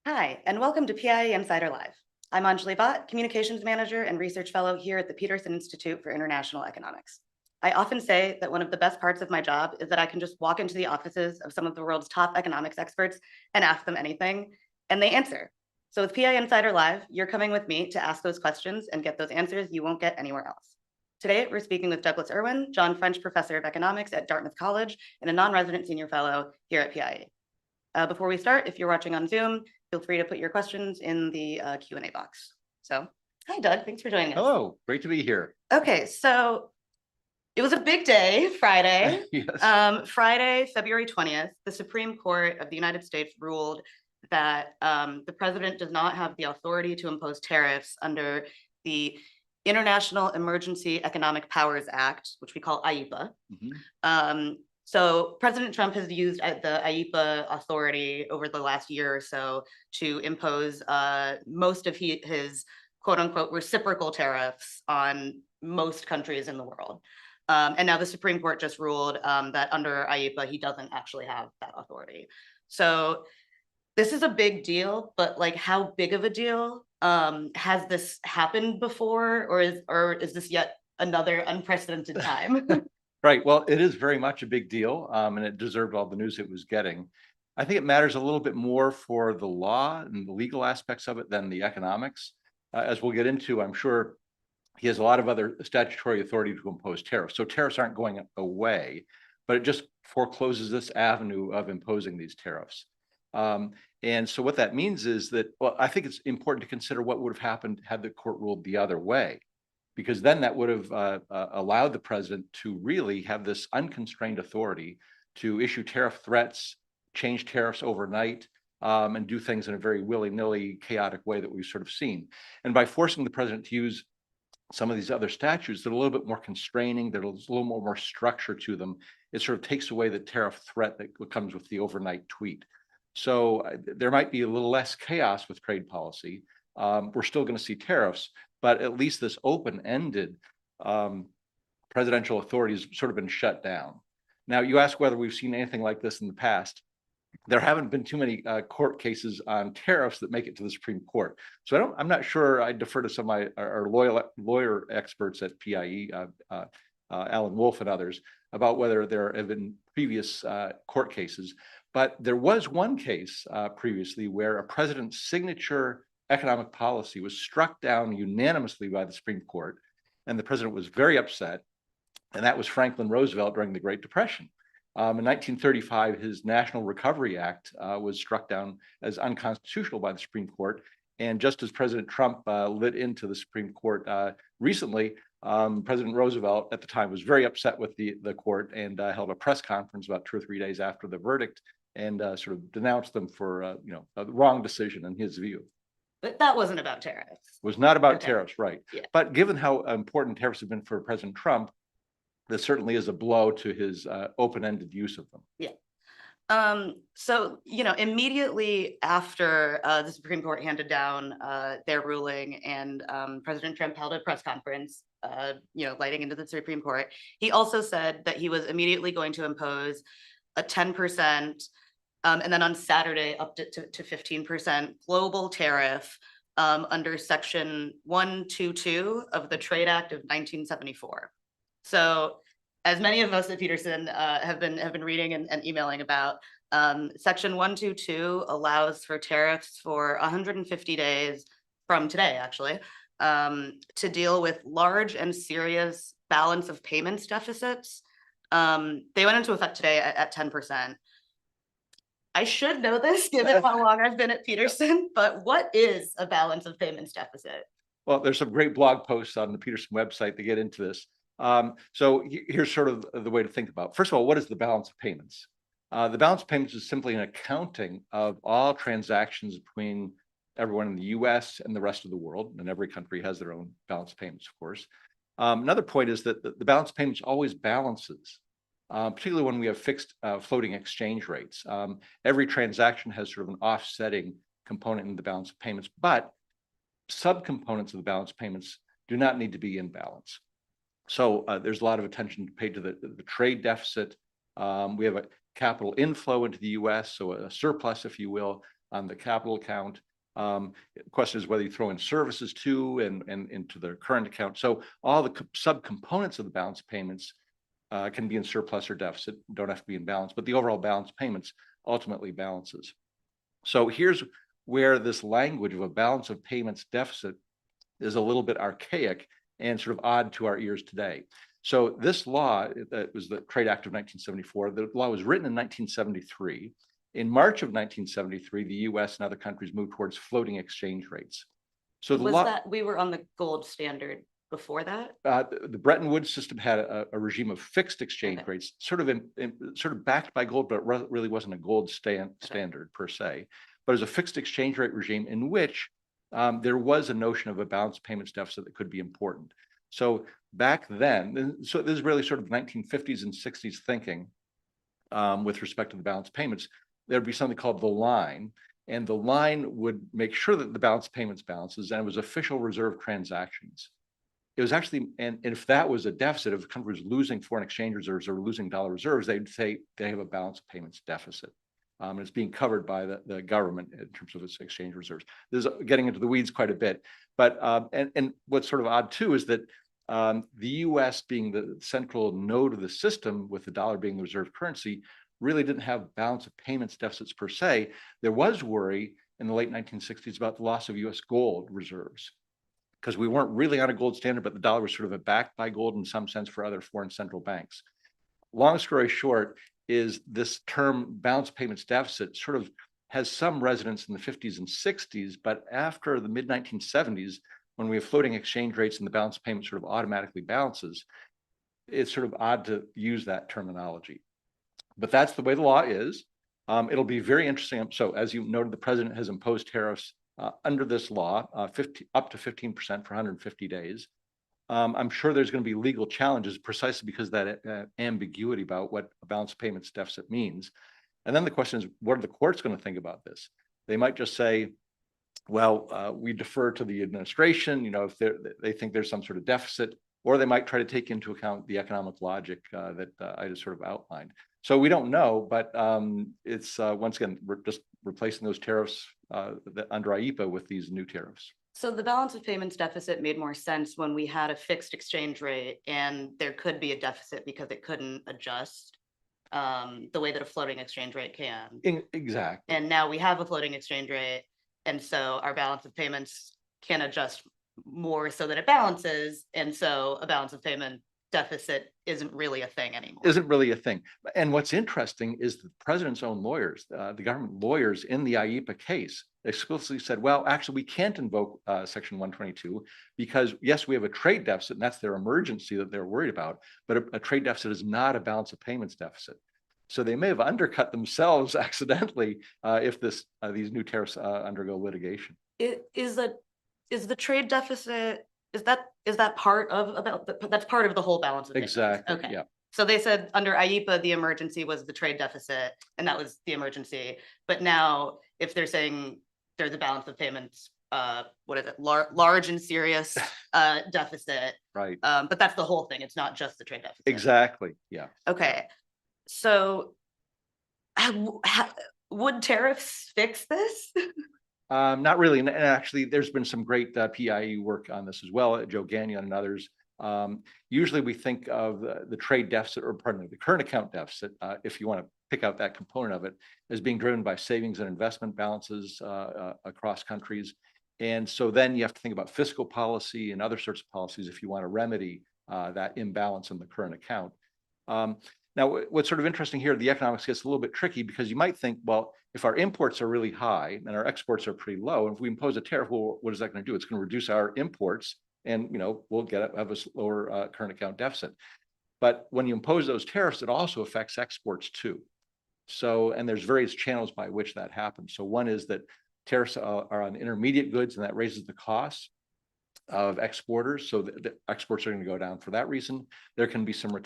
Hi, and welcome to PIIE Insider Live. I'm Anjali Vott, Communications Manager and Research Fellow here at the Peterson Institute for International Economics. I often say that one of the best parts of my job is that I can just walk into the offices of some of the world's top economics experts and ask them anything, and they answer. So with PIIE Insider Live, you're coming with me to ask those questions and get those answers you won't get anywhere else. Today, we're speaking with Douglas Irwin, John French Professor of Economics at Dartmouth College and a non-resident senior fellow here at PIIE. Before we start, if you're watching on Zoom, feel free to put your questions in the Q&A box. So, hi, Doug. Thanks for joining us. Hello, great to be here. Okay, so it was a big day, Friday. Yes. Friday, February 20th, the Supreme Court of the United States ruled that the president does not have the authority to impose tariffs under the International Emergency Economic Powers Act, which we call IEEPA. So President Trump has used the IEEPA authority over the last year or so to impose most of his quote unquote reciprocal tariffs on most countries in the world. And now the Supreme Court just ruled that under IEEPA, he doesn't actually have that authority. So this is a big deal, but like how big of a deal? Has this happened before, or is this yet another unprecedented time? Right. Well, it is very much a big deal, and it deserved all the news it was getting. I think it matters a little bit more for the law and the legal aspects of it than the economics. As we'll get into, I'm sure he has a lot of other statutory authority to impose tariffs. So tariffs aren't going away, but it just forecloses this avenue of imposing these tariffs. And so what that means is that, well, I think it's important to consider what would have happened had the court ruled the other way, because then that would have allowed the president to really have this unconstrained authority to issue tariff threats, change tariffs overnight, and do things in a very willy-nilly, chaotic way that we've sort of seen. And by forcing the president to use some of these other statutes that are a little bit more constraining, that are a little more structure to them, it sort of takes away the tariff threat that comes with the overnight tweet. So there might be a little less chaos with trade policy. We're still going to see tariffs, but at least this open-ended presidential authority has sort of been shut down. Now, you ask whether we've seen anything like this in the past. There haven't been too many court cases on tariffs that make it to the Supreme Court. So I'm not sure. I defer to some of our lawyer experts at PIE, Alan Wolf and others, about whether there have been previous court cases. But there was one case previously where a president's signature economic policy was struck down unanimously by the Supreme Court, and the president was very upset. And that was Franklin Roosevelt during the Great Depression. In 1935, his National Recovery Act was struck down as unconstitutional by the Supreme Court. And just as President Trump lit into the Supreme Court recently, President Roosevelt at the time was very upset with the court and held a press conference about 2 or 3 days after the verdict and sort of denounced them for a wrong decision in his view. But that wasn't about tariffs. It was not about Okay. tariffs, right? Yeah. But given how important tariffs have been for President Trump, this certainly is a blow to his open-ended use of them. Yeah. So, immediately after the Supreme Court handed down their ruling and President Trump held a press conference, lighting into the Supreme Court, he also said that he was immediately going to impose a 10%, and then on Saturday up to 15% global tariff under Section 122 of the Trade Act of 1974. So, as many of us at Peterson have been reading and emailing about, Section 122 allows for tariffs for 150 days from today, actually, to deal with large and serious balance of payments deficits. They went into effect today at 10%. I should know this given how long I've been at Peterson, but what is a balance of payments deficit? Well, there's some great blog posts on the Peterson website that get into this. So here's sort of the way to think about it. First of all, what is the balance of payments? The balance of payments is simply an accounting of all transactions between everyone in the US and the rest of the world, and every country has their own balance of payments, of course. Another point is that the balance of payments always balances, particularly when we have fixed floating exchange rates. Every transaction has sort of an offsetting component in the balance of payments, but subcomponents of the balance of payments do not need to be in balance. So there's a lot of attention paid to the trade deficit. We have a capital inflow into the US, so a surplus, if you will. on the capital account. The question is whether you throw in services too and into the current account. So all the subcomponents of the balance payments can be in surplus or deficit, don't have to be in balance, but the overall balance payments ultimately balances. So here's where this language of a balance of payments deficit is a little bit archaic and sort of odd to our ears today. So this law, that was the Trade Act of 1974, the law was written in 1973. In March of 1973, the US and other countries moved towards floating exchange rates. So the Was law, that, we were on the gold standard before that? the Bretton Woods system had a regime of fixed exchange Okay. rates, sort of backed by gold, but really wasn't a gold standard per se. But it was a fixed exchange rate regime in which there was a notion of a balance payments deficit that could be important. So back then, so this is really sort of 1950s and 60s thinking with respect to the balance payments. There'd be something called the line, and the line would make sure that the balance payments balances, and it was official reserve transactions. It was actually, and if that was a deficit, if a country was losing foreign exchange reserves or losing dollar reserves, they'd say they have a balance of payments deficit. And it's being covered by the government in terms of its exchange reserves. This is getting into the weeds quite a bit, but and what's sort of odd too is that the U.S. being the central node of the system, with the dollar being the reserve currency, really didn't have balance of payments deficits per se. There was worry in the late 1960s about the loss of U.S. gold reserves, because we weren't really on a gold standard, but the dollar was sort of backed by gold in some sense for other foreign central banks. Long story short is this term balance payments deficit sort of has some resonance in the 50s and 60s, but after the mid 1970s, when we have floating exchange rates and the balance payment sort of automatically balances, it's sort of odd to use that terminology. But that's the way the law is. It'll be very interesting. So as you noted, the president has imposed tariffs under this law, up to 15% for 150 days. I'm sure there's going to be legal challenges precisely because of that ambiguity about what a balance of payments deficit means. And then the question is, what are the courts going to think about this? They might just say, well, we defer to the administration, you know, if they think there's some sort of deficit, or they might try to take into account the economic logic that I just sort of outlined. So we don't know, but it's once again, we're just replacing those tariffs under IEEPA with these new tariffs. So the balance of payments deficit made more sense when we had a fixed exchange rate and there could be a deficit because it couldn't adjust the way that a floating exchange rate can. Exactly. And now we have a floating exchange rate, and so our balance of payments can adjust more so that it balances, and so a balance of payment deficit isn't really a thing anymore. Isn't really a thing. And what's interesting is the president's own lawyers, the government lawyers in the IEEPA case, explicitly said, well, actually, we can't invoke Section 122 because, yes, we have a trade deficit, and that's their emergency that they're worried about, but a trade deficit is not a balance of payments deficit. So they may have undercut themselves accidentally if these new tariffs undergo litigation. Is the trade deficit, is that part of that's part of the whole balance of payments? Exactly. Okay. Yeah. So they said under IEEPA, the emergency was the trade deficit, and that was the emergency. But now, if they're saying there's a balance of payments, what is it, large and serious deficit, Right. but that's the whole thing. It's not just the trade deficit. Exactly. Yeah. Okay. So would tariffs fix this? Not really. And actually, there's been some great PIIE work on this as well, Joe Gagnon and others. Usually we think of the trade deficit, or pardon me, the current account deficit, if you want to pick out that component of it, as being driven by savings and investment balances across countries. And so then you have to think about fiscal policy and other sorts of policies if you want to remedy that imbalance in the current account. Now, what's sort of interesting here, the economics gets a little bit tricky because you might think, well, if our imports are really high and our exports are pretty low, and if we impose a tariff, well, what is that going to do? It's going to reduce our imports, and we'll have a lower current account deficit. But when you impose those tariffs, it also affects exports too. So, and there's various channels by which that happens. So one is that tariffs are on intermediate goods, and that raises the cost of exporters. So the exports are going to go down for that reason. There can be some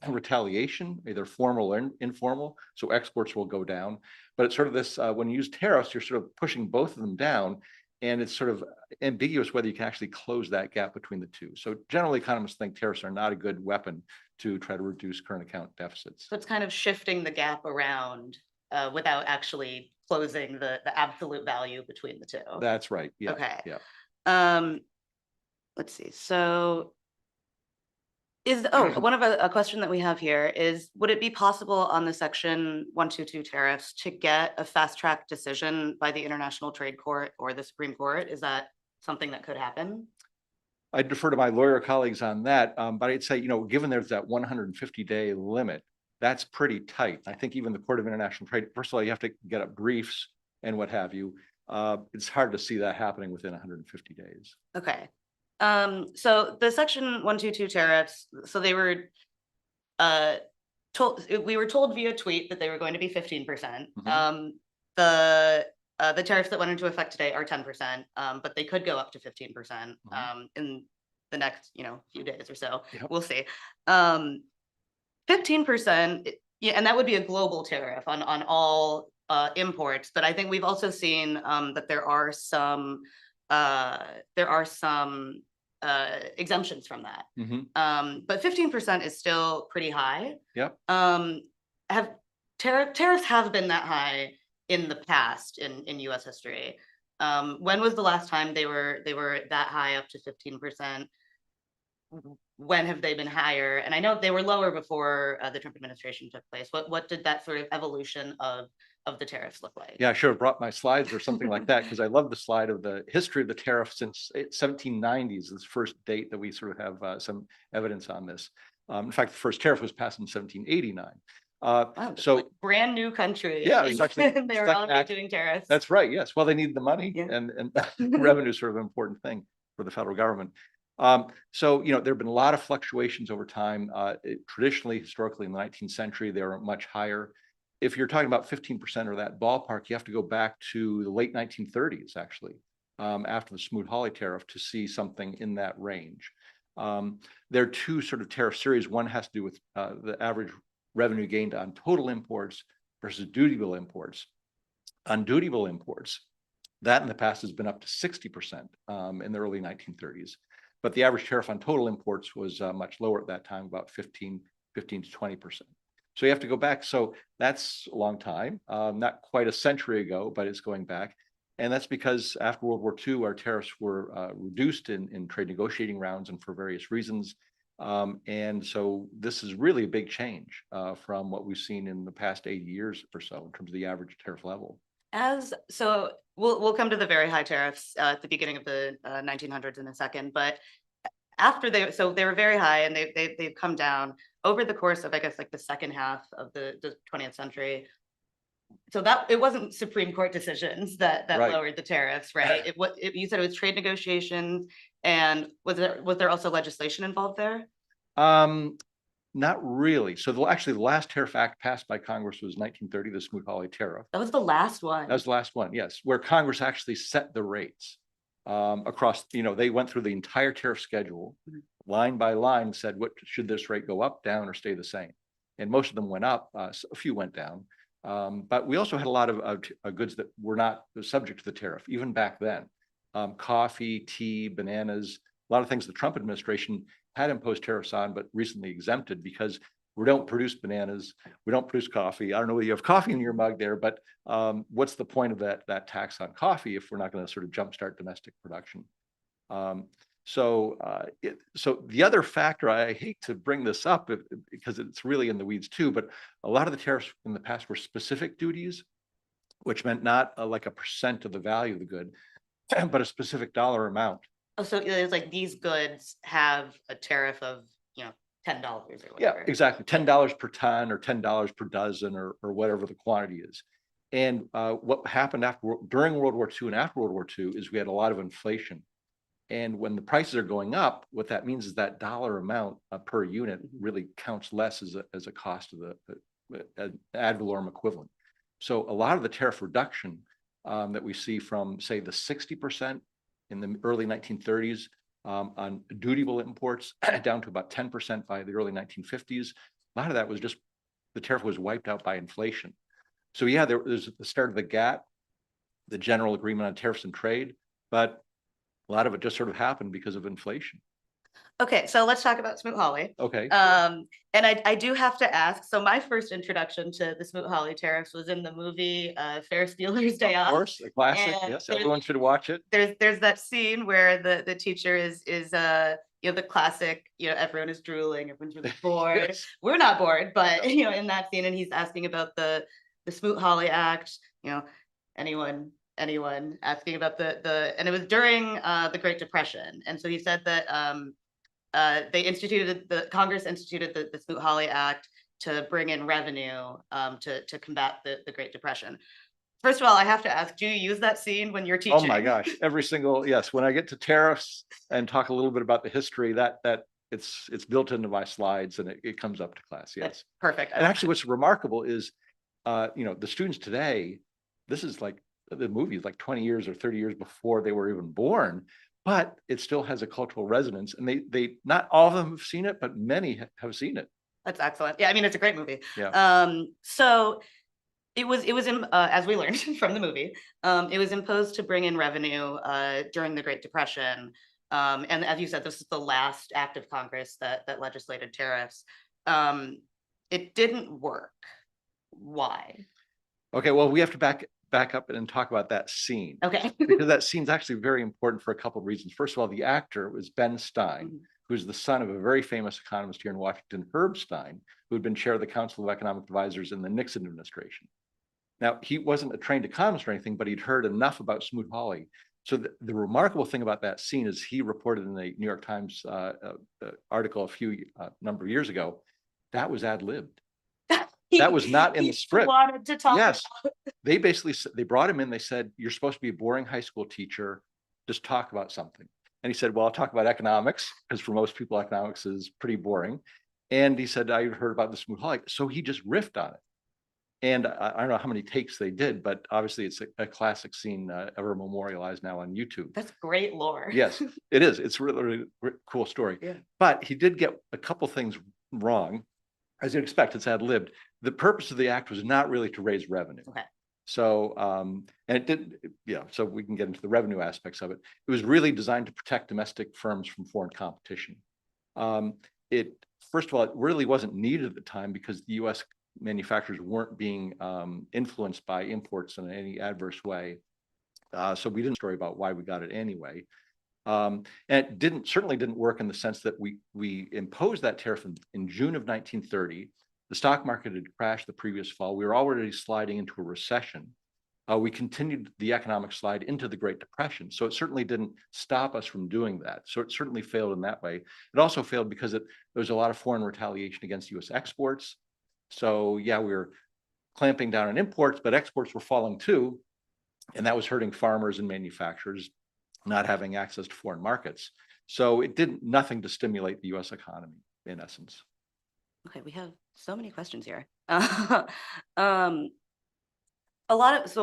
retaliation, either formal or informal, so exports will go down. But it's sort of this, when you use tariffs, you're sort of pushing both of them down, and it's sort of ambiguous whether you can actually close that gap between the two. So generally, economists think tariffs are not a good weapon to try to reduce current account deficits. So it's kind of shifting the gap around without actually closing the absolute value between the two. That's right. Yeah. Okay. Yeah. Let's see. So one of a question that we have here is, would it be possible on the Section 122 tariffs to get a fast track decision by the International Trade Court or the Supreme Court? Is that something that could happen? I defer to my lawyer colleagues on that, but I'd say, given there's that 150-day limit, that's pretty tight. I think even the Court of International Trade, first of all, you have to get up briefs and what have you. It's hard to see that happening within 150 days. Okay. So the Section 122 tariffs, so they were we were told via tweet that they were going to be 15%. The tariffs that went into effect today are 10%, but they could go up to 15% in the next, few days or so. Yep. We'll see. 15%, yeah, and that would be a global tariff on all imports. But I think we've also seen that there are some exemptions from that. But 15% is still pretty high. Yep. Tariffs have been that high in the past in U.S. history. When was the last time they were that high up to 15%? When have they been higher? And I know they were lower before the Trump administration took place. What did that sort of evolution of the tariffs look like? Yeah, I should have brought my slides or something like that, because I love the slide of the history of the tariff since 1790s, this first date that we sort of have some evidence on this. In fact, the first tariff was passed in 1789. Wow, so like brand new country. Yeah, exactly. They were already doing tariffs. That's right. Yes. Well, they need the money, Yeah. and revenue is sort of an important thing for the federal government. So, there have been a lot of fluctuations over time. Traditionally, historically, in the 19th century, they were much higher. If you're talking about 15% or that ballpark, you have to go back to the late 1930s, actually, after the Smoot-Hawley tariff, to see something in that range. There are two sort of tariff series. One has to do with the average revenue gained on total imports versus dutiable imports. On dutiable imports, that in the past has been up to 60% in the early 1930s. But the average tariff on total imports was much lower at that time, about 15 to 20%. So you have to go back. So that's a long time, not quite a century ago, but it's going back. And that's because after World War II, our tariffs were reduced in trade negotiating rounds and for various reasons. And so this is really a big change from what we've seen in the past 80 years or so in terms of the average tariff level. So we'll come to the very high tariffs at the beginning of the 1900s in a second, but after they were very high, and they've come down over the course of, I guess, like the second half of the 20th century. So that it wasn't Supreme Court decisions that Right. lowered the tariffs, right? You said it was trade negotiations, and was there also legislation involved there? Not really. So the last tariff act passed by Congress was 1930, the Smoot-Hawley tariff. That was the last one. That was the last one, yes, where Congress actually set the rates across, they went through the entire tariff schedule, line by line, said, what should this rate go up, down, or stay the same? And most of them went up, a few went down. But we also had a lot of goods that were not subject to the tariff, even back then. Coffee, tea, bananas, a lot of things the Trump administration had imposed tariffs on, but recently exempted, because we don't produce bananas, we don't produce coffee. I don't know whether you have coffee in your mug there, but what's the point of that tax on coffee if we're not going to sort of jumpstart domestic production? So the other factor, I hate to bring this up because it's really in the weeds too, but a lot of the tariffs in the past were specific duties, which meant not like a percent of the value of the good, but a specific dollar amount. Oh, so it's like these goods have a tariff of, $10 or whatever. Yeah, exactly. $10 per ton or $10 per dozen or whatever the quantity is. And what happened during World War II and after World War II is we had a lot of inflation. And when the prices are going up, what that means is that dollar amount per unit really counts less as a cost of the ad valorem equivalent. So a lot of the tariff reduction that we see from, say, the 60% in the early 1930s on dutiable imports down to about 10% by the early 1950s, a lot of that was just the tariff was wiped out by inflation. So yeah, there's the start of the GATT, the General Agreement on Tariffs and Trade, but a lot of it just sort of happened because of inflation. Okay, so let's talk about Smoot-Hawley. Okay. And I do have to ask, so my first introduction to the Smoot-Hawley tariffs was in the movie Ferris Bueller's Day Of Off. course, a classic. And Yes, everyone should watch it. there's that scene where the teacher is you know, the classic, you know, everyone is drooling, everyone's really bored. Yes. We're not bored, but No. you know, in that scene, and he's asking about the Smoot-Hawley Act, you know, anyone asking about and it was during the Great Depression. And so he said that the Congress instituted the Smoot-Hawley Act to bring in revenue to combat the Great Depression. First of all, I have to ask, do you use that scene when you're teaching? Oh my gosh, every single, yes, when I get to tariffs and talk a little bit about the history, that it's built into my slides and it comes up to class. Yes. That's perfect. And actually what's remarkable is, you know, the students today, this is like the movie is like 20 years or 30 years before they were even born, but it still has a cultural resonance. And they not all of them have seen it, but many have seen it. That's excellent. Yeah, I mean, it's a great movie. Yeah. So it was as we learned from the movie, it was imposed to bring in revenue during the Great Depression. And as you said, this is the last act of Congress that legislated tariffs. It didn't work. Why? Okay, well, we have to back up and talk about that scene. Okay. Because that scene's actually very important for a couple of reasons. First of all, the actor was Ben Stein, Mhm. who's the son of a very famous economist here in Washington, Herb Stein, who had been chair of the Council of Economic Advisors in the Nixon administration. Now, he wasn't a trained economist or anything, but he'd heard enough about Smoot-Hawley. So the remarkable thing about that scene is he reported in the New York Times article a number of years ago, that was ad-libbed. That was not in the script. Wanted to talk. Yes, they basically they brought him in. They said, "You're supposed to be a boring high school teacher. Just talk about something." And he said, "Well, I'll talk about economics because for most people, economics is pretty boring." And he said, "I heard about the Smoot-Hawley," so he just riffed on it. And I don't know how many takes they did, but obviously it's a classic scene ever memorialized now on YouTube. That's great lore. Yes, it is. It's really cool story. Yeah. But he did get a couple things wrong. As you'd expect, it's ad-libbed. The purpose of the act was not really to raise revenue. Okay. So, and it did, yeah, so we can get into the revenue aspects of it. It was really designed to protect domestic firms from foreign competition. First of all, it really wasn't needed at the time because the US manufacturers weren't being influenced by imports in any adverse way. So we didn't story about why we got it anyway. And it certainly didn't work in the sense that we imposed that tariff in June of 1930. The stock market had crashed the previous fall. We were already sliding into a recession. We continued the economic slide into the Great Depression. So it certainly didn't stop us from doing that. So it certainly failed in that way. It also failed because there was a lot of foreign retaliation against US exports. So yeah, we were clamping down on imports, but exports were falling too. And that was hurting farmers and manufacturers not having access to foreign markets. So it did nothing to stimulate the US economy in essence. Okay, we have so many questions here. So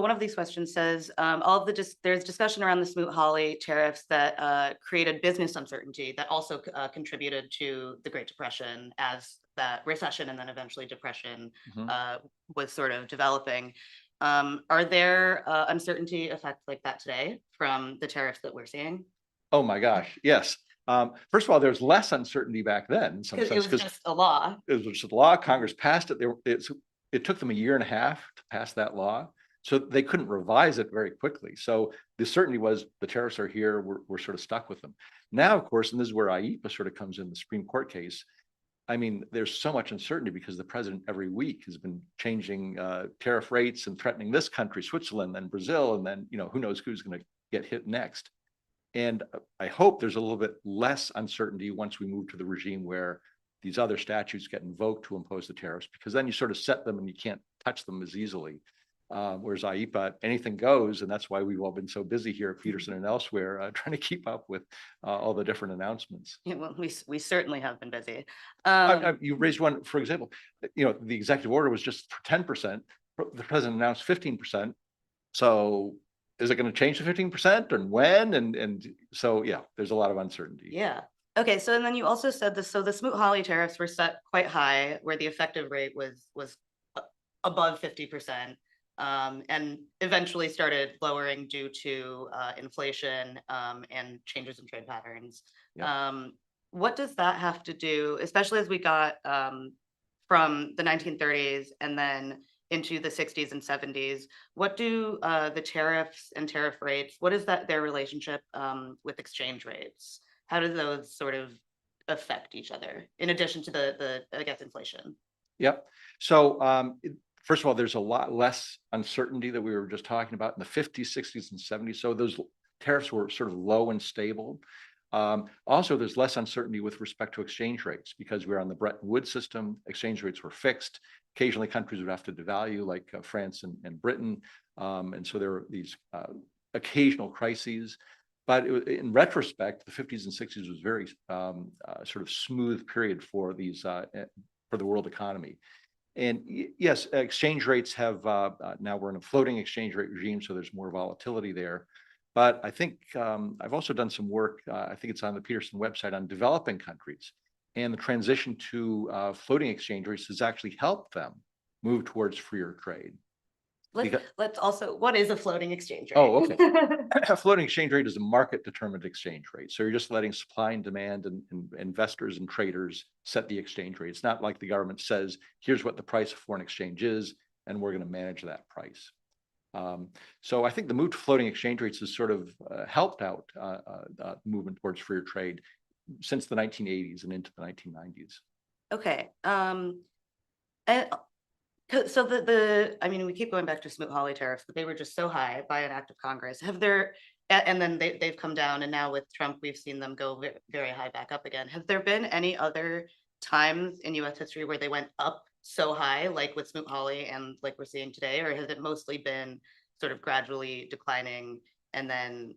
one of these questions says, there's discussion around the Smoot-Hawley tariffs that created business uncertainty that also contributed to the Great Depression as that recession and then eventually depression was sort of developing. Are there uncertainty effects like that today from the tariffs that we're seeing? Oh my gosh, yes. First of all, there's less uncertainty back then in some sense. It was just a law. It was just a law. Congress passed it. It took them a year and a half to pass that law. So they couldn't revise it very quickly. So the certainty was the tariffs are here. We're sort of stuck with them. Now, of course, and this is where IEEPA sort of comes in, the Supreme Court case. I mean, there's so much uncertainty because the president every week has been changing tariff rates and threatening this country, Switzerland, then Brazil, and then, who knows who's going to get hit next. And I hope there's a little bit less uncertainty once we move to the regime where these other statutes get invoked to impose the tariffs, because then you sort of set them and you can't touch them as easily. Whereas IEEPA, anything goes, and that's why we've all been so busy here at Peterson and elsewhere trying to keep up with all the different announcements. Yeah, well, we certainly have been busy. You raised one, for example, the executive order was just for 10%. The president announced 15%. So is it going to change to 15% and when? And so, yeah, there's a lot of uncertainty. Yeah. Okay. So, and then you also said this, so the Smoot-Hawley tariffs were set quite high where the effective rate was above 50%. And eventually started lowering due to inflation and changes in trade patterns. Yeah. what does that have to do, especially as we got from the 1930s and then into the 60s and 70s? What do the tariffs and tariff rates, what is that their relationship with exchange rates? How do those sort of affect each other in addition to the I guess inflation? Yep. So first of all, there's a lot less uncertainty that we were just talking about in the 50s, 60s, and 70s. So those tariffs were sort of low and stable. Also, there's less uncertainty with respect to exchange rates because we're on the Bretton Woods system. Exchange rates were fixed. Occasionally, countries would have to devalue, like France and Britain. And so there were these occasional crises. But in retrospect, the 50s and 60s was very sort of smooth period for these for the world economy. And yes, exchange rates have now we're in a floating exchange rate regime, so there's more volatility there. But I think I've also done some work, I think it's on the Peterson website, on developing countries. And the transition to floating exchange rates has actually helped them move towards freer trade. Let's also, what is a floating exchange rate? Oh, okay. A floating exchange rate is a market determined exchange rate. So you're just letting supply and demand and investors and traders set the exchange rate. It's not like the government says, here's what the price of foreign exchange is, and we're going to manage that price. So I think the move to floating exchange rates has sort of helped out movement towards freer trade since the 1980s and into the 1990s. Okay. So I mean, we keep going back to Smoot-Hawley tariffs, but they were just so high by an act of Congress. Have there, and then they've come down, and now with Trump, we've seen them go very high back up again. Have there been any other times in US history where they went up so high, like with Smoot-Hawley and like we're seeing today, or has it mostly been sort of gradually declining and then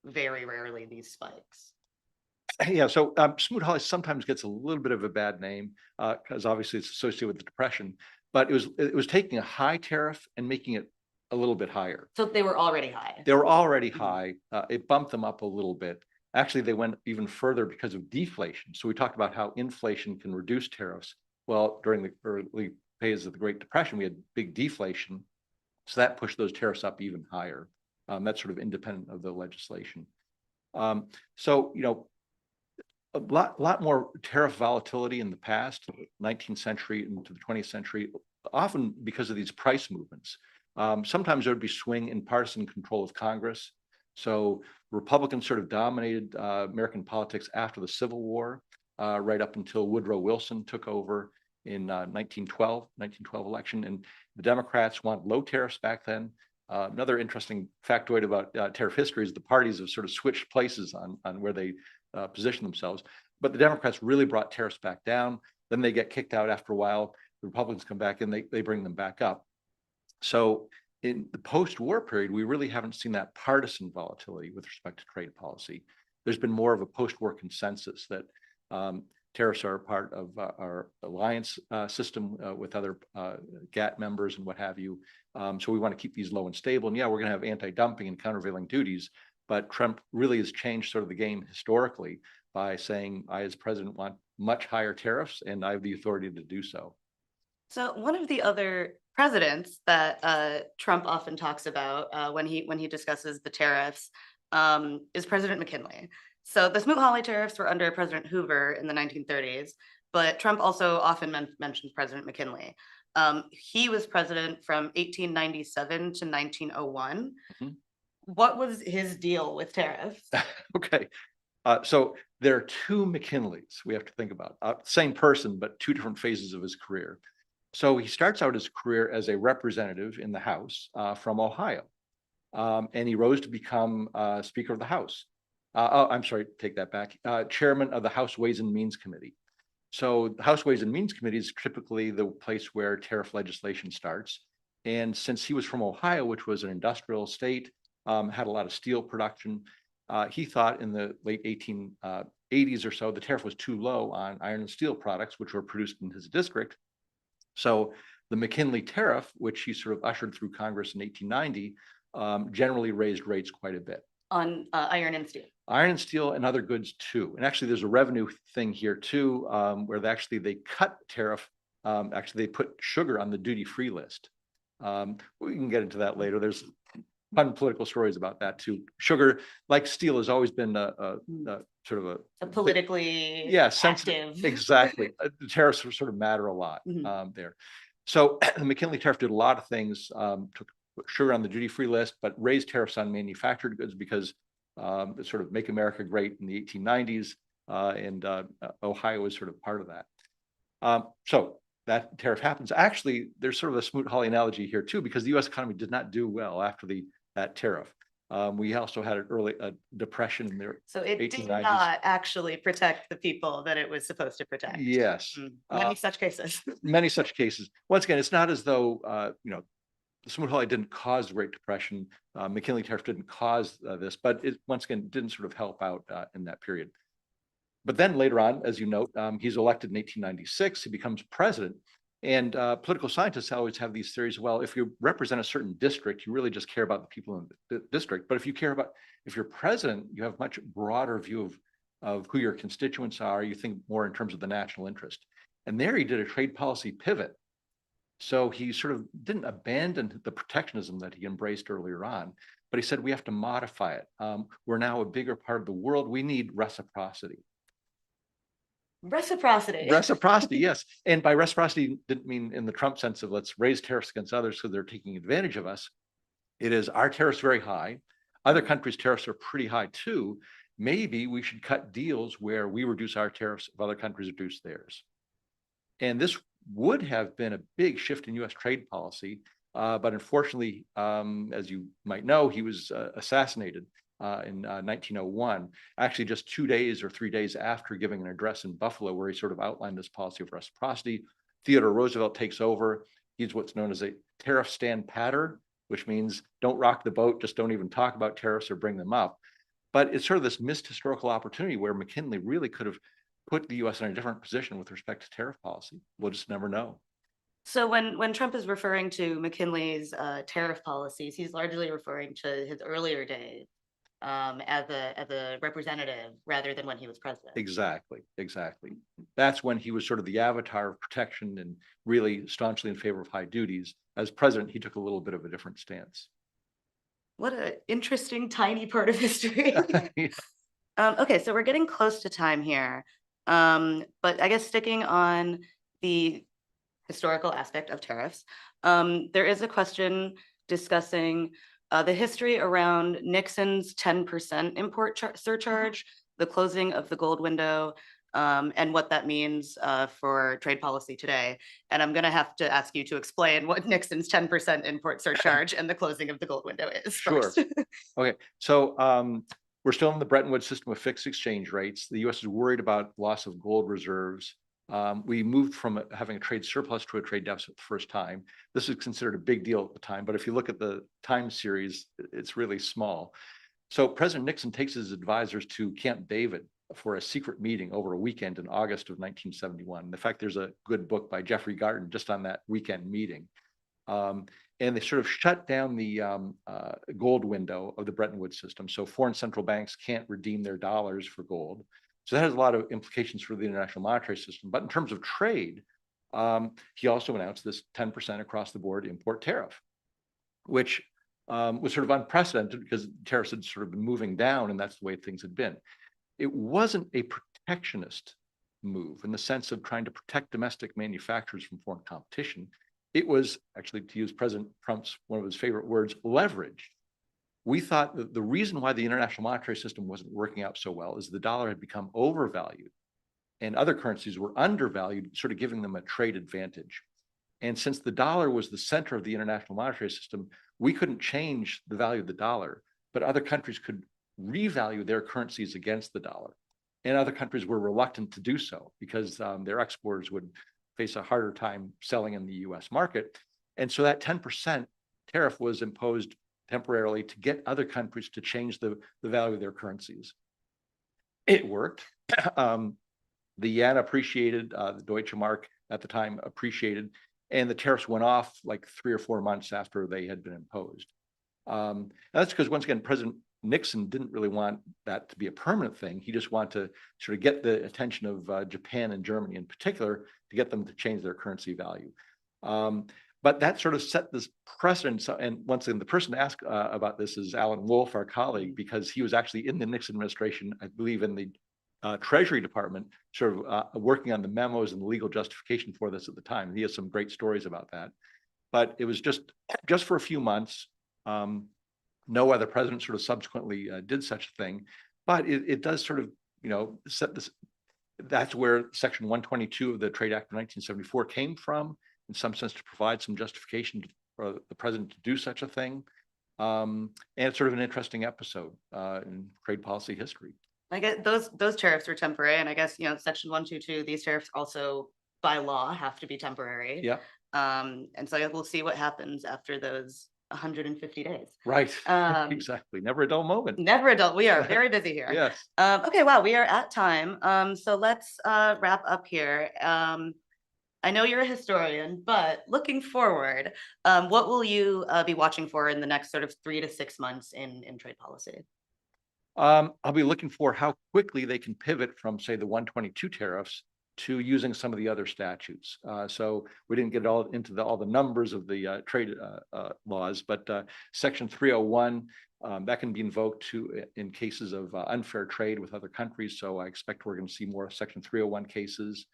very rarely these spikes? Yeah, so Smoot-Hawley sometimes gets a little bit of a bad name because obviously it's associated with the Depression, but it was taking a high tariff and making it a little bit higher. So they were already high. They were already high. It bumped them up a little bit. Actually, they went even further because of deflation. So we talked about how inflation can reduce tariffs. Well, during the early phase of the Great Depression, we had big deflation. So that pushed those tariffs up even higher. That's sort of independent of the legislation. So, you know, a lot more tariff volatility in the past, 19th century into the 20th century, often because of these price movements. Sometimes there would be swing in partisan control of Congress. So Republicans sort of dominated American politics after the Civil War, right up until Woodrow Wilson took over in 1912 election. And the Democrats want low tariffs back then. Another interesting factoid about tariff history is the parties have sort of switched places on where they position themselves. But the Democrats really brought tariffs back down. Then they get kicked out after a while. The Republicans come back and they bring them back up. So in the post-war period, we really haven't seen that partisan volatility with respect to trade policy. There's been more of a post-war consensus that tariffs are a part of our alliance system with other GATT members and what have you. So we want to keep these low and stable. And yeah, we're going to have anti-dumping and countervailing duties. But Trump really has changed sort of the game historically by saying, I, as president, want much higher tariffs, and I have the authority to do so. So one of the other presidents that Trump often talks about when he discusses the tariffs is President McKinley. So the Smoot-Hawley tariffs were under President Hoover in the 1930s, but Trump also often mentions President McKinley. He was president from 1897 to 1901. Mm-hmm. What was his deal with tariffs? Okay. So there are two McKinleys we have to think about. Same person, but two different phases of his career. So he starts out his career as a representative in the House from Ohio. And he rose to become Speaker of the House. I'm sorry, take that back. Chairman of the House Ways and Means Committee. So the House Ways and Means Committee is typically the place where tariff legislation starts. And since he was from Ohio, which was an industrial state, had a lot of steel production, he thought in the late 1880s or so, the tariff was too low on iron and steel products, which were produced in his district. So the McKinley tariff, which he sort of ushered through Congress in 1890, generally raised rates quite a bit. On iron and steel. Iron and steel and other goods too. And actually there's a revenue thing here too, where they cut tariff. Actually, they put sugar on the duty-free list. We can get into that later. There's fun political stories about that too. Sugar, like steel, has always been a sort of A politically sensitive. active. Exactly. The tariffs sort of matter a lot there. So the McKinley tariff did a lot of things, took sugar on the duty-free list, but raised tariffs on manufactured goods because it sort of make America great in the 1890s, and Ohio was sort of part of that. So that tariff happens. Actually, there's sort of a Smoot-Hawley analogy here too, because the U.S. economy did not do well after that tariff. We also had an early depression in the So it 1890s. did not actually protect the people that it was supposed to protect. Yes. Many such cases. Many such cases. Once again, it's not as though, the Smoot-Hawley didn't cause the Great Depression. McKinley tariff didn't cause this, but it once again didn't sort of help out in that period. But then later on, as you note, he's elected in 1896. He becomes president. And political scientists always have these theories. Well, if you represent a certain district, you really just care about the people in the district. But if you're president, you have a much broader view of who your constituents are. You think more in terms of the national interest. And there he did a trade policy pivot. So he sort of didn't abandon the protectionism that he embraced earlier on, but he said, we have to modify it. We're now a bigger part of the world. We need reciprocity. Reciprocity, yes. And by reciprocity, didn't mean in the Trump sense of let's raise tariffs against others so they're taking advantage of us. It is our tariffs very high. Other countries' tariffs are pretty high too. Maybe we should cut deals where we reduce our tariffs if other countries reduce theirs. And this would have been a big shift in U.S. trade policy. But unfortunately, as you might know, he was assassinated in 1901, actually just 2 days or 3 days after giving an address in Buffalo, where he sort of outlined this policy of reciprocity. Theodore Roosevelt takes over. He's what's known as a tariff stand-patter, which means don't rock the boat, just don't even talk about tariffs or bring them up. But it's sort of this missed historical opportunity where McKinley really could have put the U.S. in a different position with respect to tariff policy. We'll just never know. So when Trump is referring to McKinley's tariff policies, he's largely referring to his earlier days as a representative rather than when he was president. Exactly. That's when he was sort of the avatar of protection and really staunchly in favor of high duties. As president, he took a little bit of a different stance. What an interesting, tiny part of history. Okay, so we're getting close to time here. But I guess sticking on the historical aspect of tariffs, there is a question discussing the history around Nixon's 10% import surcharge, the closing of the gold window, and what that means for trade policy today. And I'm going to have to ask you to explain what Nixon's 10% import surcharge and the closing of the gold window is first. Sure. Okay, so we're still in the Bretton Woods system of fixed exchange rates. The U.S. is worried about loss of gold reserves. We moved from having a trade surplus to a trade deficit the first time. This is considered a big deal at the time, but if you look at the time series, it's really small. So President Nixon takes his advisors to Camp David for a secret meeting over a weekend in August of 1971. In fact, there's a good book by Jeffrey Garten just on that weekend meeting. And they sort of shut down the gold window of the Bretton Woods system. So foreign central banks can't redeem their dollars for gold. So that has a lot of implications for the international monetary system. But in terms of trade, he also announced this 10% across the board import tariff, which was sort of unprecedented because tariffs had sort of been moving down, and that's the way things had been. It wasn't a protectionist move in the sense of trying to protect domestic manufacturers from foreign competition. It was actually, to use President Trump's, one of his favorite words, leverage. We thought that the reason why the international monetary system wasn't working out so well is the dollar had become overvalued and other currencies were undervalued, sort of giving them a trade advantage. And since the dollar was the center of the international monetary system, we couldn't change the value of the dollar, but other countries could revalue their currencies against the dollar. And other countries were reluctant to do so because their exporters would face a harder time selling in the US market. And so that 10% tariff was imposed temporarily to get other countries to change the value of their currencies. It worked. The yen appreciated, the Deutsche Mark at the time appreciated, and the tariffs went off like 3 or 4 months after they had been imposed. And that's because, once again, President Nixon didn't really want that to be a permanent thing. He just wanted to sort of get the attention of Japan and Germany in particular to get them to change their currency value. But that sort of set this precedent. So, and once again, the person to ask about this is Alan Wolf, our colleague, because he was actually in the Nixon administration, I believe in the Treasury Department, sort of working on the memos and the legal justification for this at the time. He has some great stories about that. But it was just for a few months. No other president sort of subsequently did such a thing. But it does sort of, set this. That's where Section 122 of the Trade Act of 1974 came from, in some sense, to provide some justification for the president to do such a thing. And it's sort of an interesting episode in trade policy history. I guess those tariffs were temporary, and I guess Section 122, these tariffs also by law have to be temporary. Yeah. And so we'll see what happens after those 150 days. Right. Exactly. Never a dull moment. Never a dull. We are very busy here. Yes. Okay. Wow. We are at time. So let's wrap up here. I know you're a historian, but looking forward, what will you be watching for in the next sort of 3 to 6 months in trade policy? I'll be looking for how quickly they can pivot from, say, the 122 tariffs to using some of the other statutes. So we didn't get all into all the numbers of the trade laws, but Section 301, that can be invoked in cases of unfair trade with other countries. So I expect we're going to see more Section 301 cases.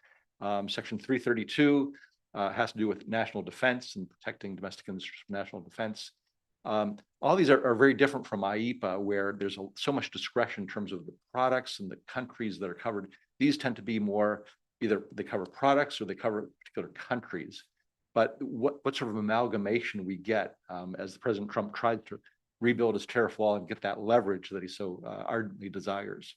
Section 332 has to do with national defense and protecting domestic industries from national defense. All these are very different from IEEPA, where there's so much discretion in terms of the products and the countries that are covered. These tend to be more either they cover products or they cover particular countries. But what sort of amalgamation we get as President Trump tried to rebuild his tariff law and get that leverage that he so ardently desires.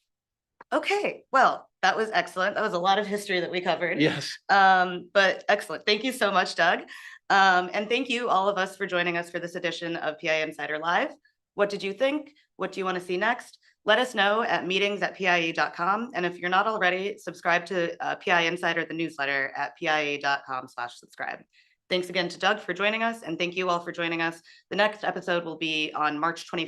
Okay, well, that was excellent. That was a lot of history that we covered. Yes. But excellent. Thank you so much, Doug. And thank you all of us for joining us for this edition of PIIE Insider Live. What did you think? What do you want to see next? Let us know at meetings@PIIE.com. And if you're not already, subscribe to PIIE Insider, the newsletter, at PIIE.com/subscribe. Thanks again to Doug for joining us, and thank you all for joining us. The next episode will be on March 24th.